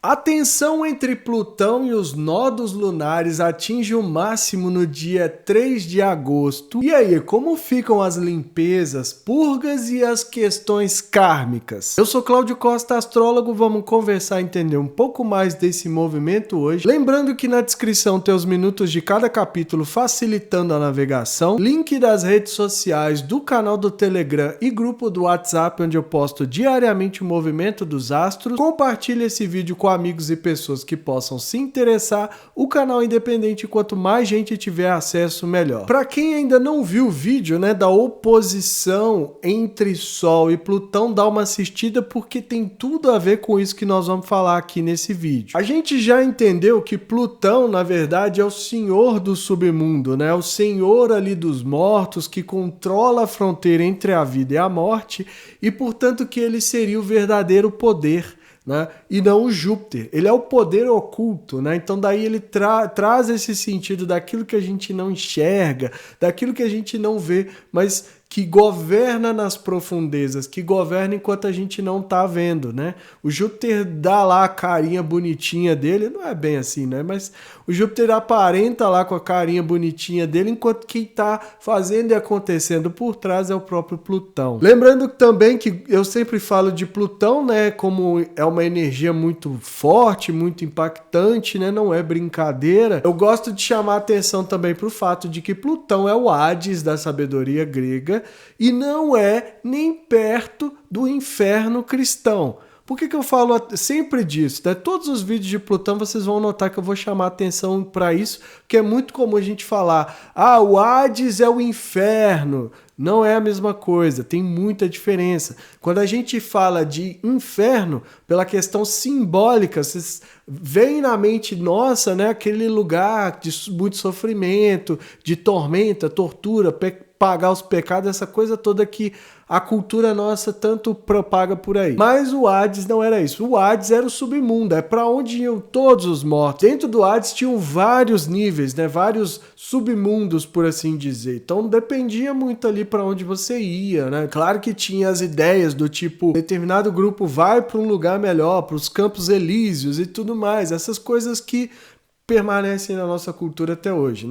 A tensão entre Plutão e os nodos lunares atinge o máximo no dia 3 de agosto. E aí, como ficam as limpezas, purgas e as questões kármicas? Eu sou Cláudio Costa, astrólogo, vamos conversar e entender um pouco mais desse movimento hoje. Lembrando que na descrição tem os minutos de cada capítulo facilitando a navegação, link das redes sociais, do canal do Telegram e grupo do WhatsApp, onde eu posto diariamente o movimento dos astros. Compartilhe esse vídeo com amigos e pessoas que possam se interessar. O canal é independente, quanto mais gente tiver acesso, melhor. Para quem ainda não viu o vídeo, da oposição entre Sol e Plutão, dá uma assistida porque tem tudo a ver com isso que nós vamos falar aqui nesse vídeo. A gente já entendeu que Plutão, na verdade, é o senhor do submundo, o senhor ali dos mortos, que controla a fronteira entre a vida e a morte, e portanto que ele seria o verdadeiro poder. E não o Júpiter. Ele é o poder oculto, então daí ele traz esse sentido daquilo que a gente não enxerga, daquilo que a gente não vê, mas que governa nas profundezas, que governa enquanto a gente não tá vendo, O Júpiter dá lá a carinha bonitinha dele, não é bem assim, mas o Júpiter aparenta lá com a carinha bonitinha dele, enquanto quem tá fazendo e acontecendo por trás é o próprio Plutão. Lembrando também que eu sempre falo de Plutão, como é uma energia muito forte, muito impactante, não é brincadeira. Eu gosto de chamar a atenção também para o fato de que Plutão é o Hades da sabedoria grega, e não é nem perto do inferno cristão. Por que eu falo sempre disso? Todos os vídeos de Plutão vocês vão notar que eu vou chamar atenção para isso, porque é muito comum a gente falar: o Hades é o inferno. Não é a mesma coisa, tem muita diferença. Quando a gente fala de inferno, pela questão simbólica, vocês veem na mente nossa, aquele lugar de muito sofrimento, de tormenta, tortura, pagar os pecados, essa coisa toda que a cultura nossa tanto propaga por aí. Mas o Hades não era isso. O Hades era o submundo, é para onde iam todos os mortos. Dentro do Hades tinham vários níveis, vários submundos, por assim dizer. Então dependia muito ali para onde você ia, Claro que tinha as ideias do tipo, determinado grupo vai para um lugar melhor, para os Campos Elíseos e tudo mais. Essas coisas que permanecem na nossa cultura até hoje,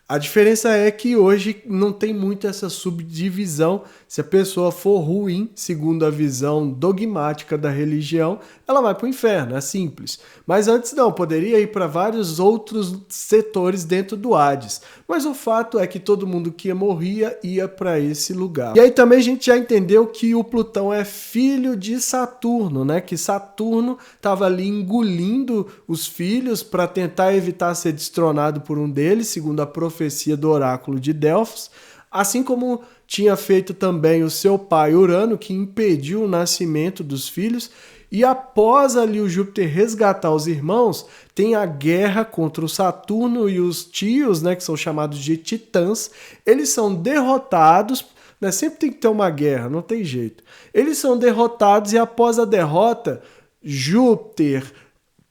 A diferença é que hoje não tem muito essa subdivisão. Se a pessoa for ruim, segundo a visão dogmática da religião, ela vai para o inferno, é simples. Mas antes não, poderia ir para vários outros setores dentro do Hades. Mas o fato é que todo mundo que morria ia para esse lugar. E aí também a gente já entendeu que o Plutão é filho de Saturno, Que Saturno estava ali engolindo os filhos para tentar evitar ser destronado por um deles, segundo a profecia do oráculo de Delfos, assim como tinha feito também o seu pai Urano, que impediu o nascimento dos filhos. E após ali o Júpiter resgatar os irmãos, tem a guerra contra o Saturno e os tios, que são chamados de titãs. Eles são derrotados, sempre tem que ter uma guerra, não tem jeito. Eles são derrotados e após a derrota, Júpiter,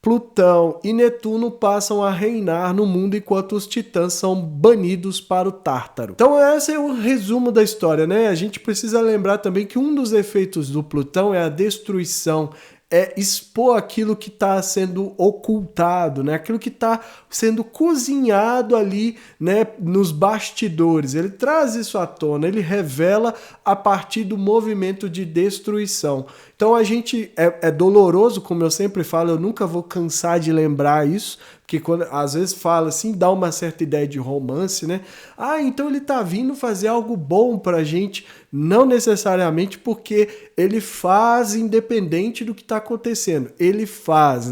Plutão e Netuno passam a reinar no mundo enquanto os titãs são banidos para o Tártaro. Então esse é o resumo da história, A gente precisa lembrar também que um dos efeitos do Plutão é a destruição, é expor aquilo que está sendo ocultado, aquilo que está sendo cozinhado ali, nos bastidores. Ele traz isso à tona, ele revela a partir do movimento de destruição. Então a gente é doloroso, como eu sempre falo, eu nunca vou cansar de lembrar isso, porque quando às vezes fala assim, dá uma certa ideia de romance, então ele tá vindo fazer algo bom pra gente. Não necessariamente, porque ele faz independente do que está acontecendo. Ele faz,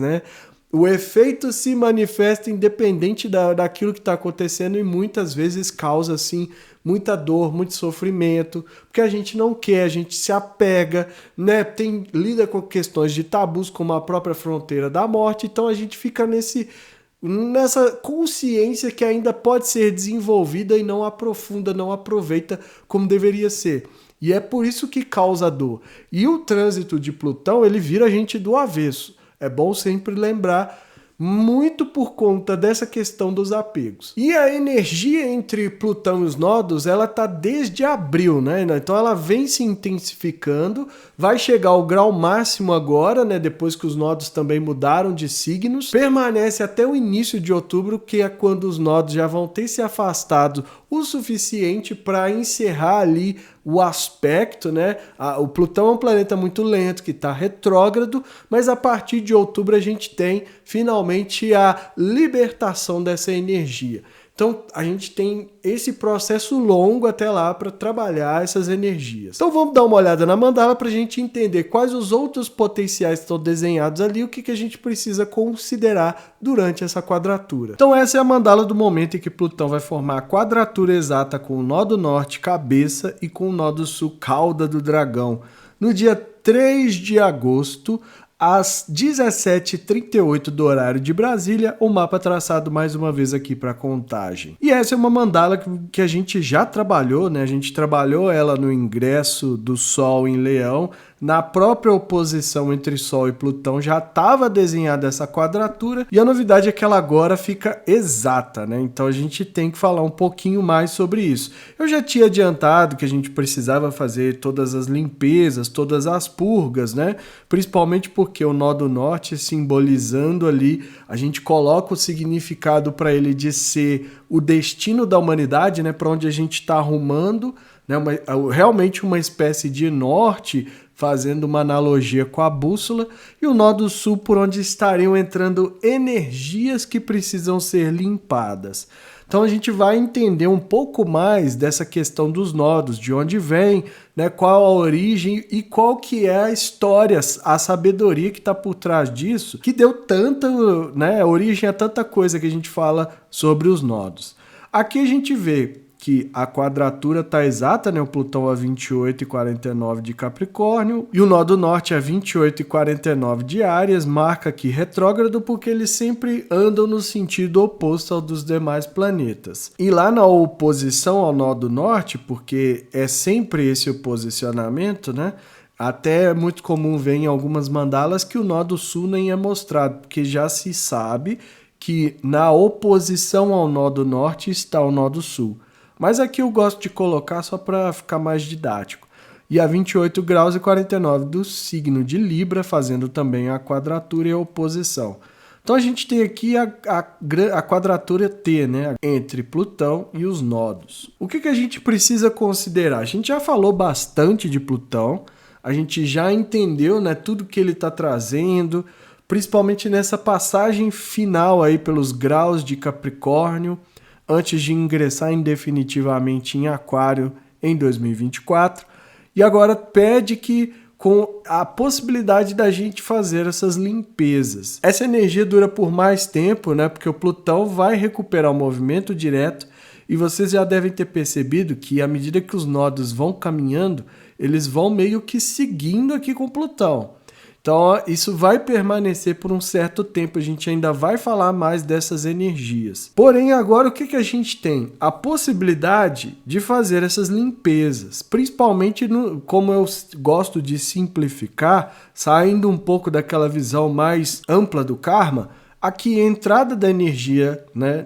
O efeito se manifesta independente daquilo que está acontecendo e muitas vezes causa, assim, muita dor, muito sofrimento, porque a gente não quer, a gente se apega, lida com questões de tabus, como a própria fronteira da morte, então a gente fica nessa consciência que ainda pode ser desenvolvida e não aprofunda, não aproveita como deveria ser. E é por isso que causa dor. E o trânsito de Plutão, ele vira a gente do avesso. É bom sempre lembrar, muito por conta dessa questão dos apegos. E a energia entre Plutão e os nodos, ela tá desde abril, né? Então ela vem se intensificando, vai chegar ao grau máximo agora, né? Depois que os nodos também mudaram de signos, permanece até o início de outubro, que é quando os nodos já vão ter se afastado o suficiente para encerrar ali o aspecto, né? O Plutão é um planeta muito lento, que está retrógrado, mas a partir de outubro a gente tem finalmente a libertação dessa energia. Então a gente tem esse processo longo até lá para trabalhar essas energias. Então vamos dar uma olhada na mandala para a gente entender quais os outros potenciais que estão desenhados ali e o que a gente precisa considerar durante essa quadratura. Então essa é a mandala do momento em que Plutão vai formar a quadratura exata com o nó do norte, cabeça, e com o nó do sul, cauda do dragão, no dia 3 de agosto, às 17h38 do horário de Brasília, o mapa traçado mais uma vez aqui para contagem. E essa é uma mandala que a gente já trabalhou, né? A gente trabalhou ela no ingresso do Sol em Leão, na própria oposição entre Sol e Plutão já estava desenhada essa quadratura, e a novidade é que ela agora fica exata, né? Então a gente tem que falar um pouquinho mais sobre isso. Eu já tinha adiantado que a gente precisava fazer todas as limpezas, todas as purgas, né? Principalmente porque o nó do norte, simbolizando ali, a gente coloca o significado para ele de ser o destino da humanidade, né? Para onde a gente está arrumando, né? Realmente uma espécie de norte, fazendo uma analogia com a bússola, e o nó do sul, por onde estariam entrando energias que precisam ser limpadas. Então a gente vai entender um pouco mais dessa questão dos nodos, de onde vem, né, qual a origem e qual que é a história, a sabedoria que está por trás disso, que deu tanta, né, origem a tanta coisa que a gente fala sobre os nodos. Aqui a gente vê que a quadratura está exata, né? O Plutão a 28,49 de Capricórnio e o nó do norte a 28,49 de Áries, marca aqui retrógrado porque eles sempre andam no sentido oposto ao dos demais planetas. E lá na oposição ao nó do norte, porque é sempre esse o posicionamento, né? Até é muito comum ver em algumas mandalas que o nó do sul nem é mostrado, porque já se sabe que na oposição ao nó do norte está o nó do sul. Mas aqui eu gosto de colocar só para ficar mais didático. E a 28 graus e 49 do signo de Libra, fazendo também a quadratura e a oposição. Então a gente tem aqui a quadratura T, né, entre Plutão e os nodos. O que a gente precisa considerar? A gente já falou bastante de Plutão, a gente já entendeu, né, tudo que ele está trazendo, principalmente nessa passagem final aí pelos graus de Capricórnio, antes de ingressar definitivamente em Aquário em 2024, e agora pede que com a possibilidade da gente fazer essas limpezas. Essa energia dura por mais tempo, né? Porque o Plutão vai recuperar o movimento direto, e vocês já devem ter percebido que à medida que os nodos vão caminhando, eles vão meio que seguindo aqui com o Plutão. Então, isso vai permanecer por um certo tempo, a gente ainda vai falar mais dessas energias. Porém, agora o que a gente tem? A possibilidade de fazer essas limpezas, principalmente, como eu gosto de simplificar, saindo um pouco daquela visão mais ampla do karma, aqui a entrada da energia, né,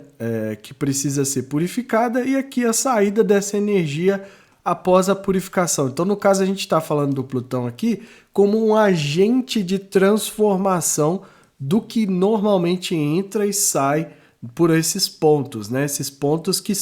que precisa ser purificada, e aqui a saída dessa energia após a purificação. Então, no caso, a gente está falando do Plutão aqui como um agente de transformação do que normalmente entra e sai por esses pontos, né? Esses pontos que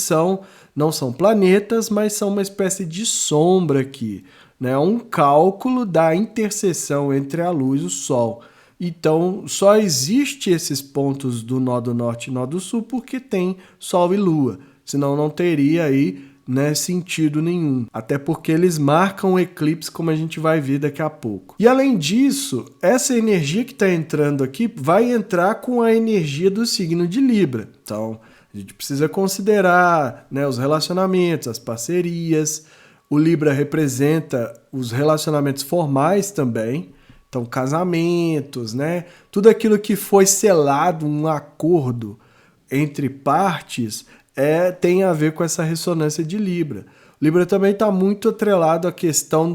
não são planetas, mas são uma espécie de sombra aqui, né? Um cálculo da interseção entre a luz e o Sol. Então, só existe esses pontos do nó do norte e nó do sul porque tem Sol e Lua, senão não teria aí, né, sentido nenhum, até porque eles marcam o eclipse, como a gente vai ver daqui a pouco. E além disso, essa energia que está entrando aqui vai entrar com a energia do signo de Libra. Então, a gente precisa considerar, né, os relacionamentos, as parcerias. O Libra representa os relacionamentos formais também, então casamentos, né, tudo aquilo que foi selado, um acordo entre partes, tem a ver com essa ressonância de Libra. Libra também está muito atrelado à questão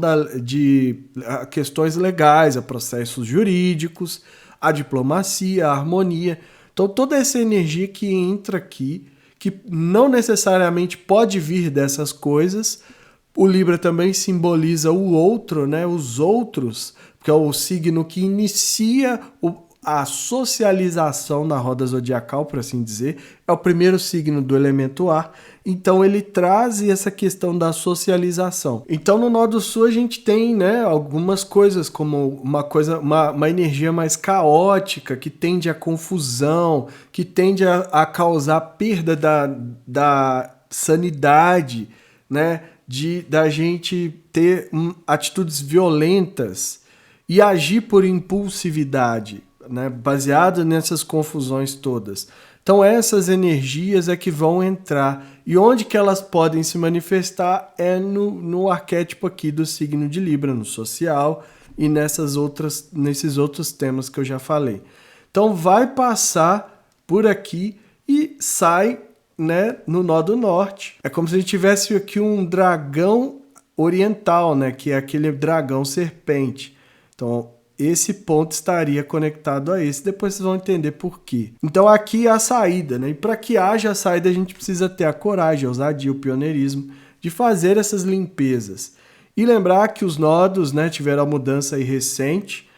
a questões legais, a processos jurídicos, a diplomacia, a harmonia. Então toda essa energia que entra aqui, que não necessariamente pode vir dessas coisas, o Libra também simboliza o outro, né? Os outros, que é o signo que inicia a socialização na roda zodiacal, por assim dizer, é o primeiro signo do elemento ar, então ele traz essa questão da socialização. Então no Nó do Sul a gente tem, né, algumas coisas como uma energia mais caótica, que tende à confusão, que tende a causar perda da sanidade, né, da gente ter atitudes violentas e agir por impulsividade, né, baseado nessas confusões todas. Então essas energias é que vão entrar. E onde que elas podem se manifestar é no arquétipo aqui do signo de Libra, no social e nesses outros temas que eu já falei. Então vai passar por aqui e sai, né, no Nó do Norte. É como se a gente tivesse aqui um dragão oriental, né, que é aquele dragão serpente. Então esse ponto estaria conectado a esse. Depois vocês vão entender por quê. Então aqui é a saída, né? E para que haja a saída, a gente precisa ter a coragem, a ousadia, o pioneirismo de fazer essas limpezas. E lembrar que os nodos, né, tiveram a mudança aí recente,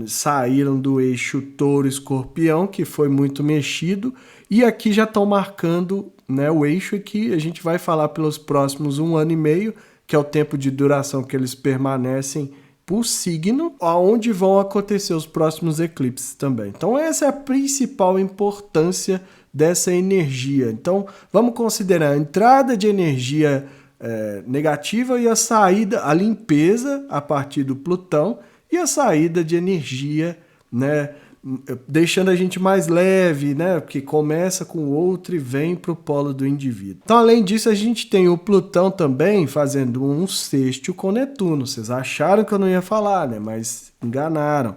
saíram do eixo touro-escorpião, que foi muito mexido, e aqui já estão marcando, né, o eixo que a gente vai falar pelos próximos 1 ano e meio, que é o tempo de duração que eles permanecem por signo, aonde vão acontecer os próximos eclipses também. Então essa é a principal importância dessa energia. Então vamos considerar a entrada de energia negativa e a saída, a limpeza a partir do Plutão e a saída de energia, né, deixando a gente mais leve, né, porque começa com o outro e vem para o polo do indivíduo. Então, além disso, a gente tem o Plutão também fazendo um sextil com Netuno. Vocês acharam que eu não ia falar, né, mas enganaram.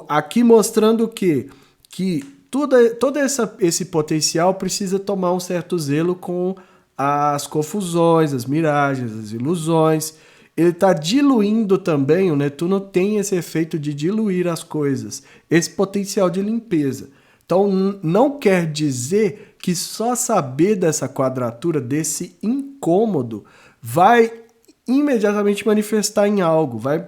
Aqui mostrando o quê? Que todo esse potencial precisa tomar um certo zelo com as confusões, as miragens, as ilusões. Ele está diluindo também, o Netuno tem esse efeito de diluir as coisas, esse potencial de limpeza. Então não quer dizer que só saber dessa quadratura, desse incômodo, vai imediatamente manifestar em algo, vai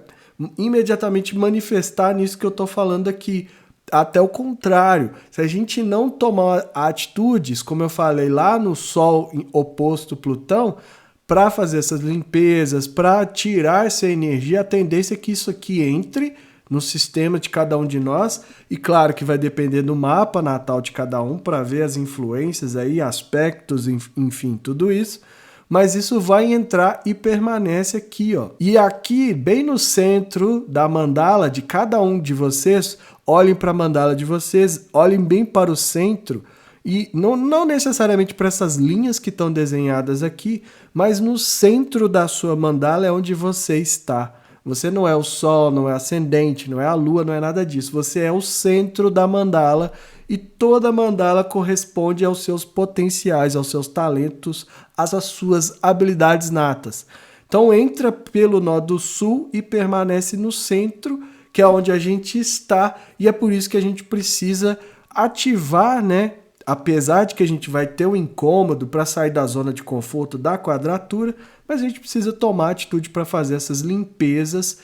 imediatamente manifestar nisso que eu estou falando aqui. Até o contrário, se a gente não tomar atitudes, como eu falei lá no Sol oposto Plutão, para fazer essas limpezas, para tirar essa energia, a tendência é que isso aqui entre no sistema de cada um de nós, e claro que vai depender do mapa natal de cada um para ver as influências aí, aspectos, enfim, tudo isso, mas isso vai entrar e permanece aqui, ó. E aqui, bem no centro da mandala de cada um de vocês, olhem para a mandala de vocês, olhem bem para o centro, e não necessariamente para essas linhas que estão desenhadas aqui, mas no centro da sua mandala é onde você está. Você não é o Sol, não é ascendente, não é a Lua, não é nada disso. Você é o centro da mandala e toda mandala corresponde aos seus potenciais, aos seus talentos, às suas habilidades natas. Então entra pelo Nó do Sul e permanece no centro, que é onde a gente está, e é por isso que a gente precisa ativar, né? Apesar de que a gente vai ter um incômodo para sair da zona de conforto da quadratura, mas a gente precisa tomar atitude para fazer essas limpezas,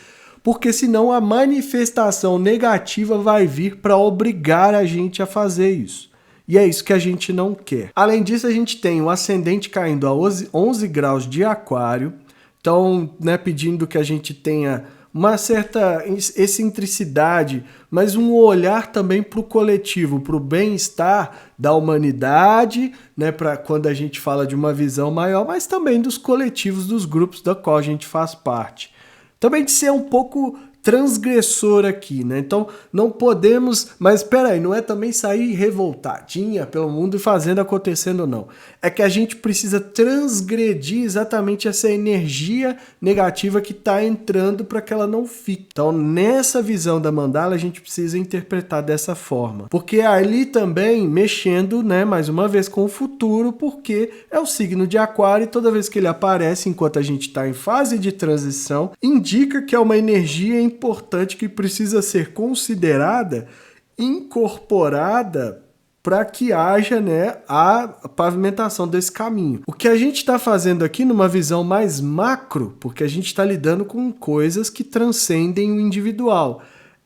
porque senão a manifestação negativa vai vir para obrigar a gente a fazer isso. E é isso que a gente não quer. Além disso, a gente tem o ascendente caindo a 11 graus de Aquário, então, né, pedindo que a gente tenha uma certa excentricidade, mas um olhar também para o coletivo, para o bem-estar da humanidade, né, para quando a gente fala de uma visão maior, mas também dos coletivos, dos grupos da qual a gente faz parte. Também de ser um pouco transgressor aqui, né? Então não podemos, mas espera aí, não é também sair revoltadinha pelo mundo e fazendo acontecendo, não. É que a gente precisa transgredir exatamente essa energia negativa que está entrando para que ela não fique. Então nessa visão da mandala a gente precisa interpretar dessa forma, porque ali também mexendo, né, mais uma vez com o futuro, porque é o signo de Aquário e toda vez que ele aparece enquanto a gente está em fase de transição, indica que é uma energia importante que precisa ser considerada, incorporada para que haja, né, a pavimentação desse caminho. O que a gente está fazendo aqui numa visão mais macro, porque a gente está lidando com coisas que transcendem o individual,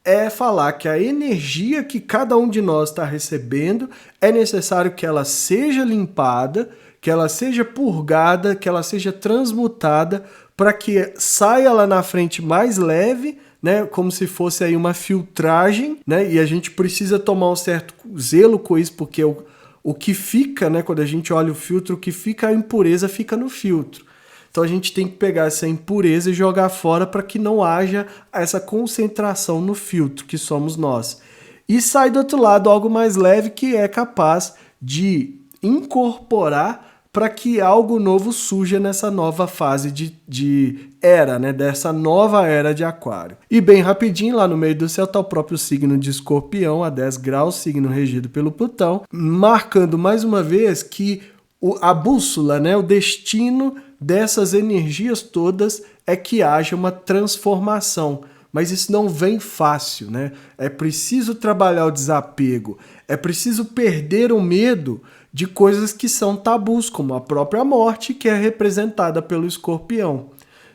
é falar que a energia que cada um de nós está recebendo é necessário que ela seja limpada, que ela seja purgada, que ela seja transmutada para que saia lá na frente mais leve, né, como se fosse aí uma filtragem, né, e a gente precisa tomar um certo zelo com isso, porque o que fica, né, quando a gente olha o filtro, o que fica, a impureza fica no filtro. Então a gente tem que pegar essa impureza e jogar fora para que não haja essa concentração no filtro, que somos nós. E sai do outro lado algo mais leve que é capaz de incorporar para que algo novo surja nessa nova fase de era, né? Dessa nova era de Aquário. E bem rapidinho, lá no meio do céu está o próprio signo de Escorpião, a 10 graus, signo regido pelo Plutão, marcando mais uma vez que a bússola, né? O destino dessas energias todas é que haja uma transformação. Mas isso não vem fácil, né? É preciso trabalhar o desapego, é preciso perder o medo de coisas que são tabus, como a própria morte, que é representada pelo Escorpião,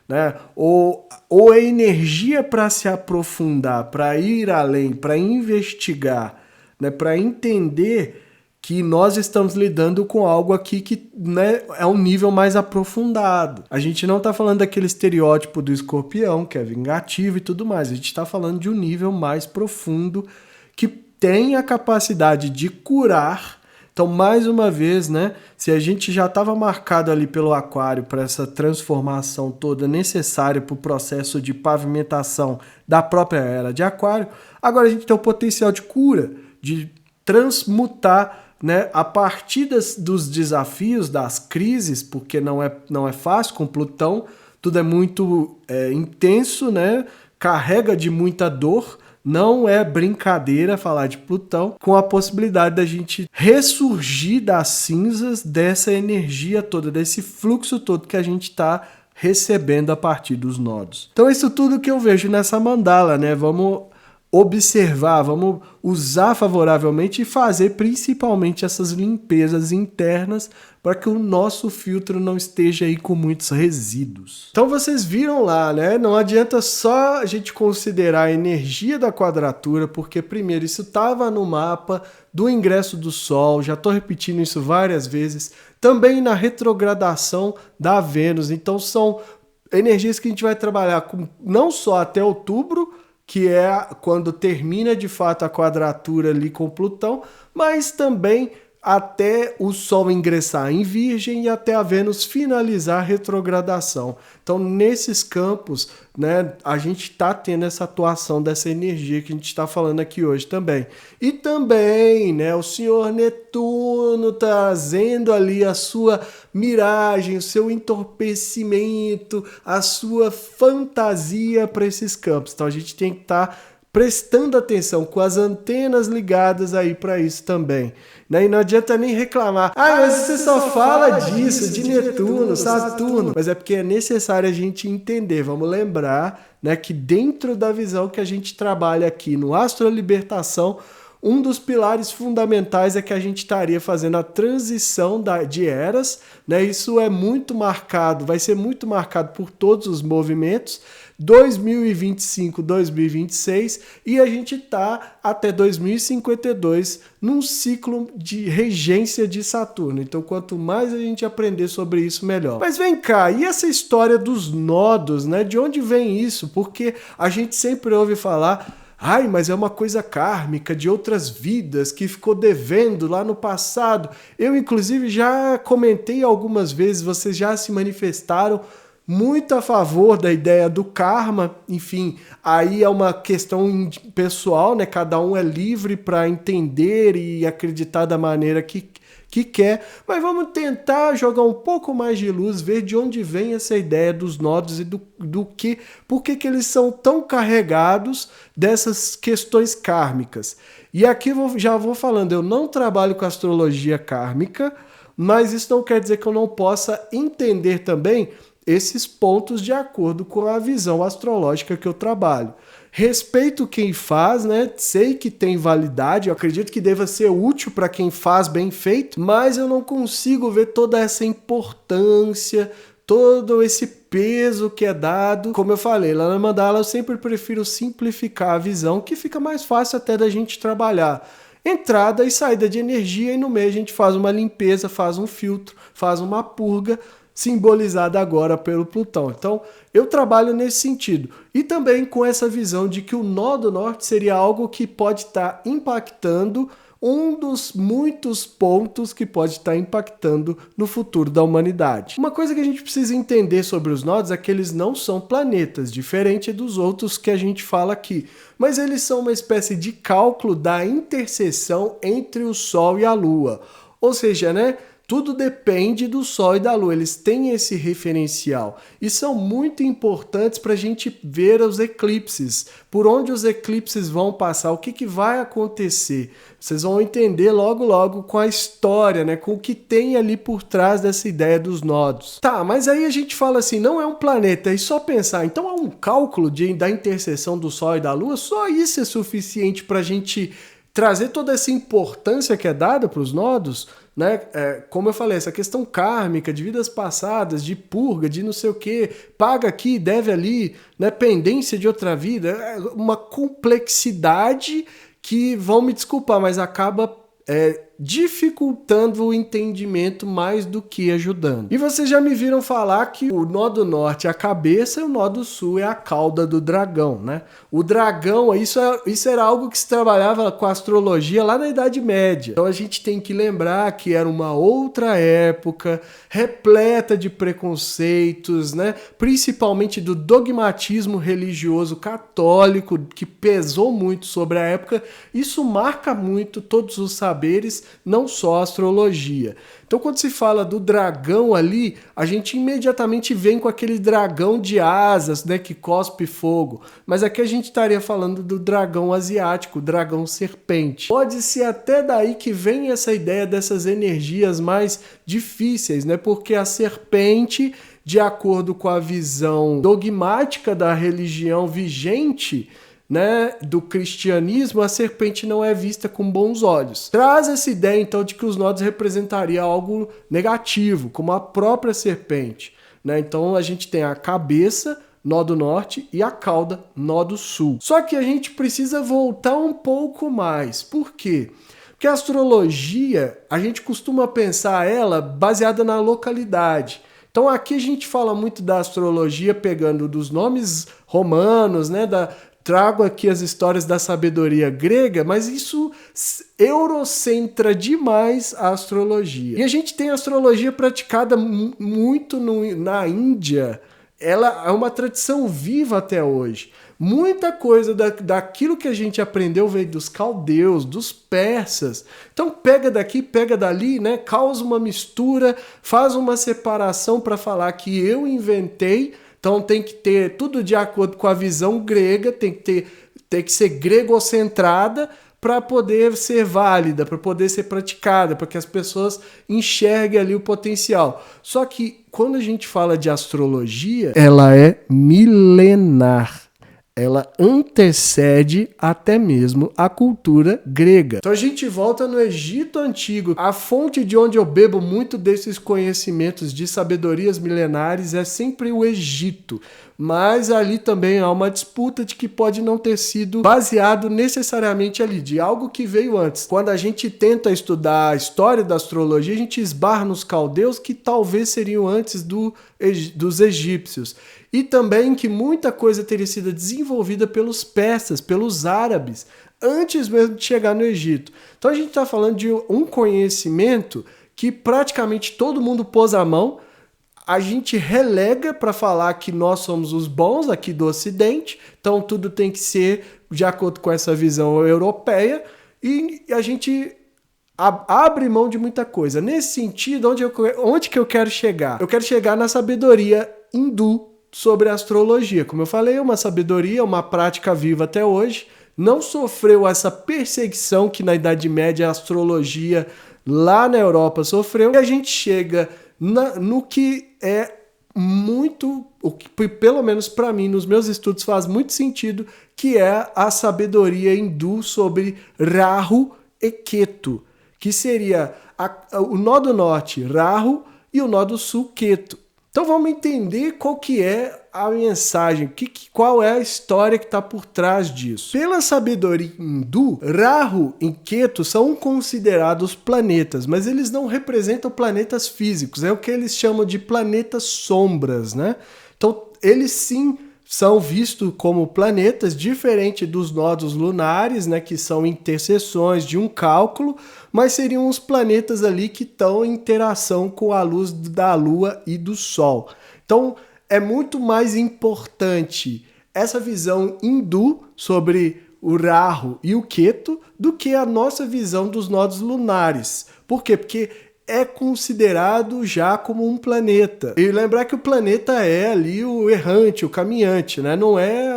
né? Ou a energia para se aprofundar, para ir além, para investigar, né? Para entender que nós estamos lidando com algo aqui que, né, é um nível mais aprofundado. A gente não está falando daquele estereótipo do escorpião, que é vingativo e tudo mais. A gente está falando de um nível mais profundo que tem a capacidade de curar. Então, mais uma vez, né, se a gente já estava marcado ali pelo Aquário para essa transformação toda necessária para o processo de pavimentação da própria era de Aquário, agora a gente tem o potencial de cura, de transmutar, né, a partir dos desafios, das crises, porque não é fácil com Plutão, tudo é muito intenso, né, carrega de muita dor, não é brincadeira falar de Plutão, com a possibilidade da gente ressurgir das cinzas dessa energia toda, desse fluxo todo que a gente está recebendo a partir dos nodos. Então isso tudo que eu vejo nessa mandala, né, vamos observar, vamos usar favoravelmente e fazer principalmente essas limpezas internas para que o nosso filtro não esteja aí com muitos resíduos. Então vocês viram lá, né? Não adianta só a gente considerar a energia da quadratura, porque primeiro isso estava no mapa do ingresso do Sol, já estou repetindo isso várias vezes, também na retrogradação da Vênus. Então são energias que a gente vai trabalhar com não só até outubro, que é quando termina de fato a quadratura ali com Plutão, mas também até o Sol ingressar em Virgem e até a Vênus finalizar a retrogradação. Então, nesses campos, né, a gente está tendo essa atuação dessa energia que a gente está falando aqui hoje também. E também, né, o senhor Netuno trazendo ali a sua miragem, o seu entorpecimento, a sua fantasia para esses campos. Então, a gente tem que estar prestando atenção, com as antenas ligadas aí para isso também. Né? E não adianta nem reclamar. Mas você só fala disso, de Netuno, Saturno. Mas é porque é necessário a gente entender. Vamos lembrar, né, que dentro da visão que a gente trabalha aqui no Astro Libertação, um dos pilares fundamentais é que a gente estaria fazendo a transição de eras, né? Isso é muito marcado, vai ser muito marcado por todos os movimentos, 2025, 2026, e a gente está até 2052 num ciclo de regência de Saturno. Então, quanto mais a gente aprender sobre isso, melhor. Mas vem cá, e essa história dos nodos, né? De onde vem isso? Porque a gente sempre ouve falar: mas é uma coisa kármica de outras vidas que ficou devendo lá no passado. Eu, inclusive, já comentei algumas vezes, vocês já se manifestaram muito a favor da ideia do karma. Enfim, aí é uma questão pessoal, né? Cada um é livre para entender e acreditar da maneira que quer, mas vamos tentar jogar um pouco mais de luz, ver de onde vem essa ideia dos nodos e por que eles são tão carregados dessas questões kármicas. E aqui já vou falando, eu não trabalho com astrologia kármica, mas isso não quer dizer que eu não possa entender também esses pontos de acordo com a visão astrológica que eu trabalho. Respeito quem faz, né? Sei que tem validade, eu acredito que deva ser útil para quem faz bem feito, mas eu não consigo ver toda essa importância, todo esse peso que é dado. Como eu falei, lá na mandala eu sempre prefiro simplificar a visão, que fica mais fácil até da gente trabalhar. Entrada e saída de energia, e no meio a gente faz uma limpeza, faz um filtro, faz uma purga, simbolizada agora pelo Plutão. Então, eu trabalho nesse sentido. E também com essa visão de que o nó do norte seria algo que pode estar impactando um dos muitos pontos que pode estar impactando no futuro da humanidade. Uma coisa que a gente precisa entender sobre os nodos é que eles não são planetas, diferente dos outros que a gente fala aqui, mas eles são uma espécie de cálculo da interseção entre o Sol e a Lua. Ou seja, né? Tudo depende do Sol e da Lua, eles têm esse referencial e são muito importantes para a gente ver os eclipses, por onde os eclipses vão passar, o que vai acontecer. Vocês vão entender logo com a história, né, com o que tem ali por trás dessa ideia dos nodos. Tá, mas aí a gente fala assim, não é um planeta, e só pensar, então há um cálculo da interseção do Sol e da Lua, só isso é suficiente para a gente trazer toda essa importância que é dada para os nodos? Né? Como eu falei, essa questão kármica, de vidas passadas, de purga, de não sei o que, paga aqui, deve ali, né? Pendência de outra vida, uma complexidade que, vão me desculpar, mas acaba dificultando o entendimento mais do que ajudando. E vocês já me viram falar que o nó do norte é a cabeça e o nó do sul é a cauda do dragão, né? O dragão, isso era algo que se trabalhava com a astrologia lá na Idade Média. Então a gente tem que lembrar que era uma outra época, repleta de preconceitos, né? Principalmente do dogmatismo religioso católico, que pesou muito sobre a época. Isso marca muito todos os saberes, não só a astrologia. Então, quando se fala do dragão ali, a gente imediatamente vem com aquele dragão de asas, né, que cospe fogo. Mas aqui a gente estaria falando do dragão asiático, dragão serpente. Pode ser até daí que vem essa ideia dessas energias mais difíceis, né? Porque a serpente, de acordo com a visão dogmática da religião vigente, né, do cristianismo, a serpente não é vista com bons olhos. Traz essa ideia, então, de que os nodos representariam algo negativo, como a própria serpente, né? Então, a gente tem a cabeça, nó do norte, e a cauda, nó do sul. Só que a gente precisa voltar um pouco mais. Por quê? Porque a astrologia, a gente costuma pensar ela baseada na localidade. Então, aqui a gente fala muito da astrologia pegando dos nomes romanos, né, trago aqui as histórias da sabedoria grega, mas isso eurocentra demais a astrologia. E a gente tem a astrologia praticada muito na Índia. Ela é uma tradição viva até hoje. Muita coisa daquilo que a gente aprendeu veio dos caldeus, dos persas. Então pega daqui, pega dali, né? Causa uma mistura, faz uma separação para falar que eu inventei. Então tem que ter tudo de acordo com a visão grega, tem que ser gregocentrada para poder ser válida, para poder ser praticada, para que as pessoas enxerguem ali o potencial. Só que quando a gente fala de astrologia, ela é milenar. Ela antecede até mesmo a cultura grega. Então a gente volta no Egito Antigo. A fonte de onde eu bebo muito desses conhecimentos de sabedorias milenares é sempre o Egito. Mas ali também há uma disputa de que pode não ter sido baseado necessariamente ali, de algo que veio antes. Quando a gente tenta estudar a história da astrologia, a gente esbarra nos caldeus que talvez seriam antes dos egípcios. E também que muita coisa teria sido desenvolvida pelos persas, pelos árabes, antes mesmo de chegar no Egito. Então a gente está falando de um conhecimento que praticamente todo mundo pôs a mão. A gente relega para falar que nós somos os bons aqui do Ocidente, então tudo tem que ser de acordo com essa visão europeia, e a gente abre mão de muita coisa. Nesse sentido, onde que eu quero chegar? Eu quero chegar na sabedoria hindu sobre a astrologia. Como eu falei, é uma sabedoria, uma prática viva até hoje, não sofreu essa perseguição que na Idade Média a astrologia lá na Europa sofreu, e a gente chega no que é muito o que pelo menos para mim, nos meus estudos, faz muito sentido, que é a sabedoria hindu sobre Rahu e Ketu, que seria o nó do norte, Rahu, e o nó do sul, Ketu. Então vamos entender qual que é a mensagem, qual é a história que está por trás disso. Pela sabedoria hindu, Rahu e Ketu são considerados planetas, mas eles não representam planetas físicos, é o que eles chamam de planetas sombras, né? Então eles sim são vistos como planetas, diferente dos nodos lunares, né, que são interseções de um cálculo, mas seriam os planetas ali que estão em interação com a luz da Lua e do Sol. Então, é muito mais importante essa visão hindu sobre o Rahu e o Ketu do que a nossa visão dos nodos lunares. Por quê? Porque é considerado já como um planeta. E lembrar que o planeta é ali o errante, o caminhante, né? Não é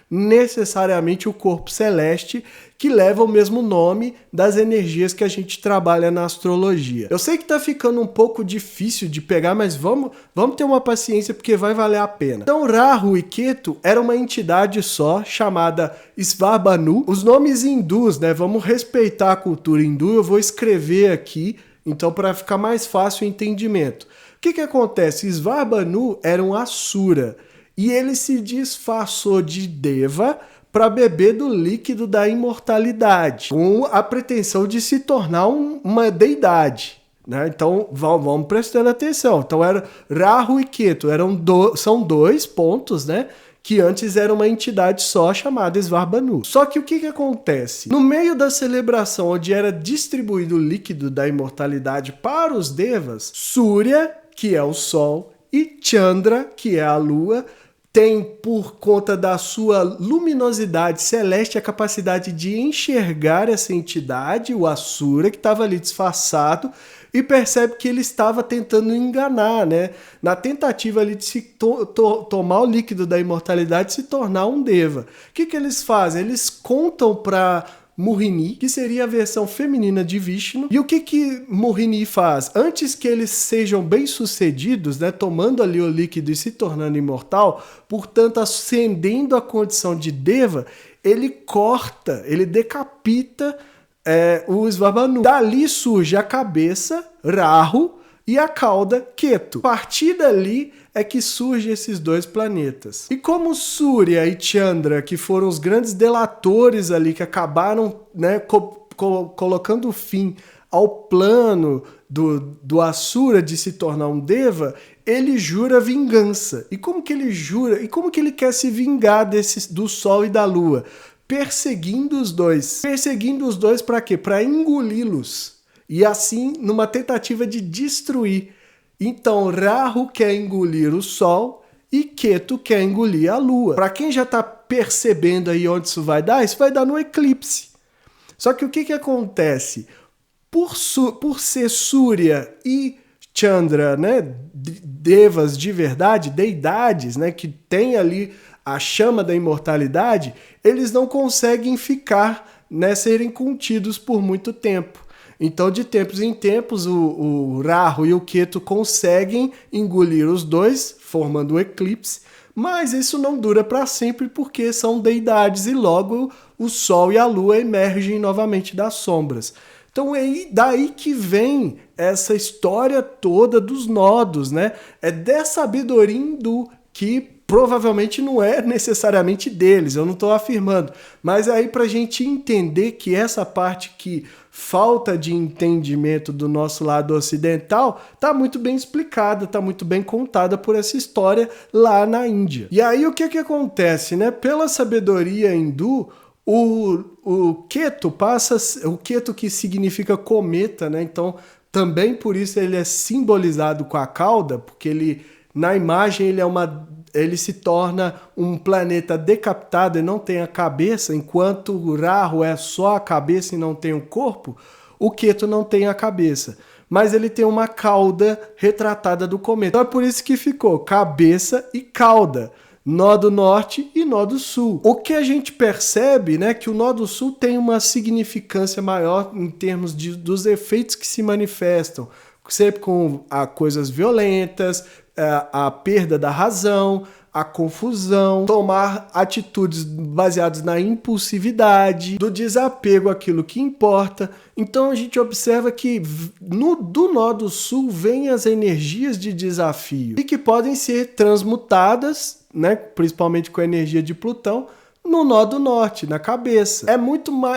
necessariamente o corpo celeste que leva o mesmo nome das energias que a gente trabalha na astrologia. Eu sei que tá ficando um pouco difícil de pegar, mas vamos ter uma paciência porque vai valer a pena. Então, Rahu e Ketu era uma entidade só, chamada Svabhanu. Os nomes hindus, né? Vamos respeitar a cultura hindu, eu vou escrever aqui, então, para ficar mais fácil o entendimento. O que acontece? Svabhanu era um Asura e ele se disfarçou de Deva para beber do líquido da imortalidade, com a pretensão de se tornar uma deidade, né? Então, vamos prestando atenção. Então, era Rahu e Ketu, são dois pontos, né? Que antes era uma entidade só chamada Svabhanu. Só que o que acontece? No meio da celebração onde era distribuído o líquido da imortalidade para os devas, Surya, que é o Sol, e Chandra, que é a Lua, tem, por conta da sua luminosidade celeste, a capacidade de enxergar essa entidade, o Asura, que estava ali disfarçado, e percebe que ele estava tentando enganar, né? Na tentativa ali de se tomar o líquido da imortalidade e se tornar um Deva. O que eles fazem? Eles contam para Mohini, que seria a versão feminina de Vishnu. E o que Mohini faz? Antes que eles sejam bem-sucedidos, né, tomando ali o líquido e se tornando imortal, portanto ascendendo a condição de Deva, ele corta, ele decapita o Svabhanu. Dali surge a cabeça, Rahu, e a cauda, Ketu. A partir dali é que surgem esses dois planetas. E como Surya e Chandra, que foram os grandes delatores ali, que acabaram, né, colocando fim ao plano do Asura de se tornar um Deva, ele jura vingança. E como que ele jura? E como que ele quer se vingar do Sol e da Lua? Perseguindo os dois. Perseguindo os dois para quê? Para engoli-los. E assim, numa tentativa de destruir. Então, Rahu quer engolir o Sol e Ketu quer engolir a Lua. Para quem já está percebendo aí onde isso vai dar no eclipse. Só que o que acontece? Por ser Surya e Chandra, né, devas de verdade, deidades, né, que tem ali a chama da imortalidade, eles não conseguem ficar, né, serem contidos por muito tempo. Então, de tempos em tempos, o Rahu e o Ketu conseguem engolir os dois, formando um eclipse, mas isso não dura para sempre porque são deidades e logo o Sol e a Lua emergem novamente das sombras. Então é daí que vem essa história toda dos nodos, né? É dessa sabedoria hindu que provavelmente não é necessariamente deles, eu não estou afirmando, mas aí para a gente entender que essa parte que falta de entendimento do nosso lado ocidental está muito bem explicada, está muito bem contada por essa história lá na Índia. E aí o que acontece, né? Pela sabedoria hindu, o Ketu o Ketu que significa cometa, né? Então também por isso ele é simbolizado com a cauda, porque ele na imagem ele se torna um planeta decapitado e não tem a cabeça, enquanto o Rahu é só a cabeça e não tem o corpo, o Ketu não tem a cabeça. Mas ele tem uma cauda retratada do cometa. Então é por isso que ficou cabeça e cauda, nó do norte e nó do sul. O que a gente percebe, né, que o nó do sul tem uma significância maior em termos dos efeitos que se manifestam, sempre com coisas violentas, a perda da razão, a confusão, tomar atitudes baseadas na impulsividade, do desapego àquilo que importa. Então a gente observa que do nó do sul vêm as energias de desafio e que podem ser transmutadas, né, principalmente com a energia de Plutão, no nó do norte, na cabeça.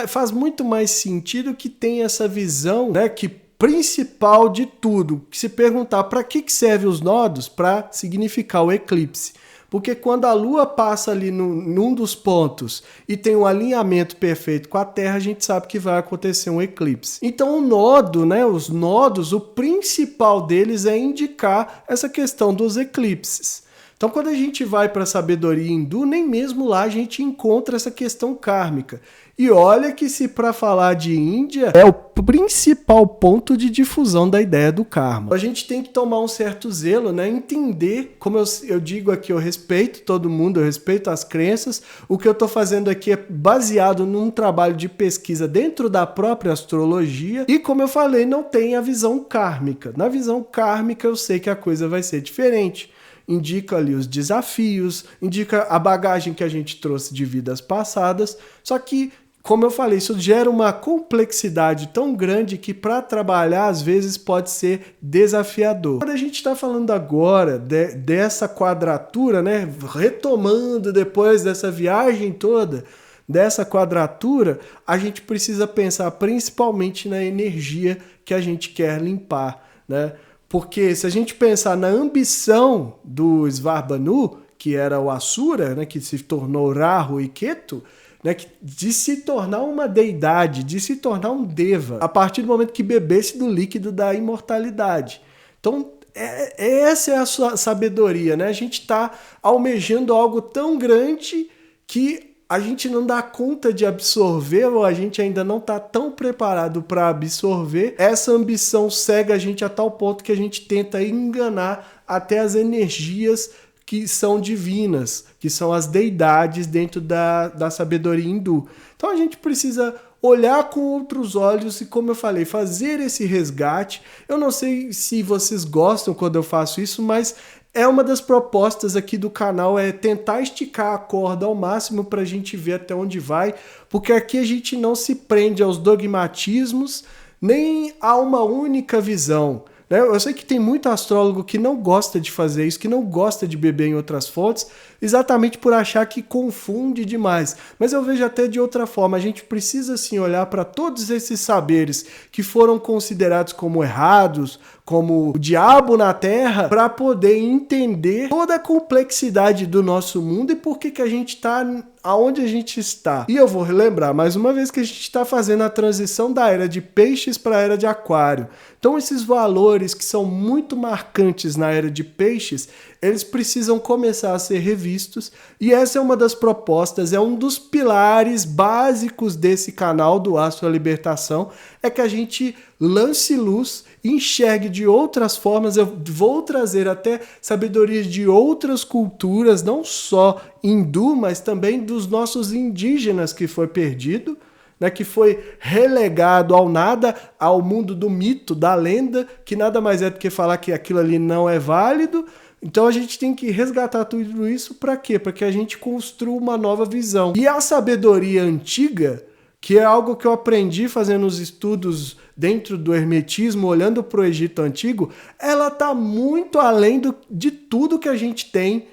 Faz muito mais sentido que tenha essa visão, né, que principal de tudo, que se perguntar para que serve os nodos, para significar o eclipse. Porque quando a Lua passa ali num dos pontos e tem um alinhamento perfeito com a Terra, a gente sabe que vai acontecer um eclipse. Então o nodo, né, os nodos, o principal deles é indicar essa questão dos eclipses. Então quando a gente vai para a sabedoria hindu, nem mesmo lá a gente encontra essa questão kármica. E olha que se para falar de Índia é o principal ponto de difusão da ideia do karma. A gente tem que tomar um certo zelo, né? Entender, como eu digo aqui, eu respeito todo mundo, eu respeito as crenças. O que eu estou fazendo aqui é baseado num trabalho de pesquisa dentro da própria astrologia. E como eu falei, não tem a visão kármica. Na visão kármica eu sei que a coisa vai ser diferente. Indica ali os desafios, indica a bagagem que a gente trouxe de vidas passadas, só que, como eu falei, isso gera uma complexidade tão grande que para trabalhar às vezes pode ser desafiador. Quando a gente está falando agora dessa quadratura, né, retomando depois dessa viagem toda, dessa quadratura, a gente precisa pensar principalmente na energia que a gente quer limpar, né? Porque se a gente pensar na ambição do Svarbhanu, que era o Asura, né, que se tornou Rahu e Ketu, né, de se tornar uma deidade, de se tornar um Deva, a partir do momento que bebesse do líquido da imortalidade. Então, essa é a sua sabedoria, né? A gente está almejando algo tão grande que a gente não dá conta de absorver, ou a gente ainda não está tão preparado para absorver. Essa ambição cega a gente a tal ponto que a gente tenta enganar até as energias que são divinas, que são as deidades dentro da sabedoria hindu. Então a gente precisa olhar com outros olhos e, como eu falei, fazer esse resgate. Eu não sei se vocês gostam quando eu faço isso, mas é uma das propostas aqui do canal, é tentar esticar a corda ao máximo para a gente ver até onde vai, porque aqui a gente não se prende aos dogmatismos, nem a uma única visão. Eu sei que tem muito astrólogo que não gosta de fazer isso, que não gosta de beber em outras fontes, exatamente por achar que confunde demais. Mas eu vejo até de outra forma, a gente precisa sim olhar para todos esses saberes que foram considerados como errados, como o diabo na Terra, para poder entender toda a complexidade do nosso mundo e por que a gente está aonde a gente está. E eu vou relembrar mais uma vez que a gente está fazendo a transição da era de peixes para a era de aquário. Então esses valores que são muito marcantes na era de peixes, eles precisam começar a ser revistos, e essa é uma das propostas, é um dos pilares básicos desse canal do Astro a Libertação, é que a gente lance luz, enxergue de outras formas. Eu vou trazer até sabedorias de outras culturas, não só hindu, mas também dos nossos indígenas que foi perdido, né, que foi relegado ao nada, ao mundo do mito, da lenda, que nada mais é do que falar que aquilo ali não é válido. Então a gente tem que resgatar tudo isso para quê? Para que a gente construa uma nova visão. E a sabedoria antiga, que é algo que eu aprendi fazendo os estudos dentro do hermetismo, olhando para o Egito Antigo, ela está muito além de tudo que a gente tem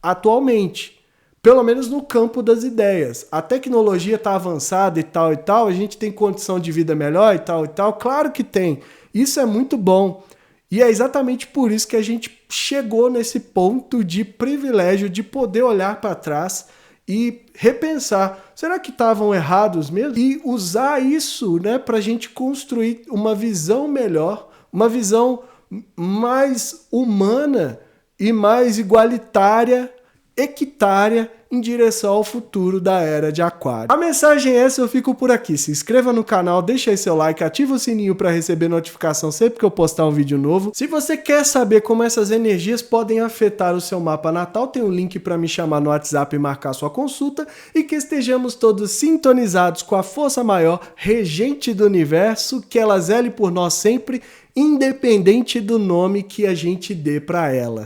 atualmente. Pelo menos no campo das ideias. A tecnologia está avançada e tal, a gente tem condição de vida melhor e tal, claro que tem. Isso é muito bom. E é exatamente por isso que a gente chegou nesse ponto de privilégio de poder olhar para trás e repensar, será que estavam errados mesmo? E usar isso, né, para a gente construir uma visão melhor, uma visão mais humana e mais igualitária, equitária, em direção ao futuro da era de aquário. A mensagem é essa, eu fico por aqui. Se inscreva no canal, deixa aí seu like, ativa o sininho para receber notificação sempre que eu postar um vídeo novo. Se você quer saber como essas energias podem afetar o seu mapa natal, tem um link para me chamar no WhatsApp e marcar sua consulta, e que estejamos todos sintonizados com a força maior, regente do universo, que ela zele por nós sempre independente do nome que a gente dê para ela.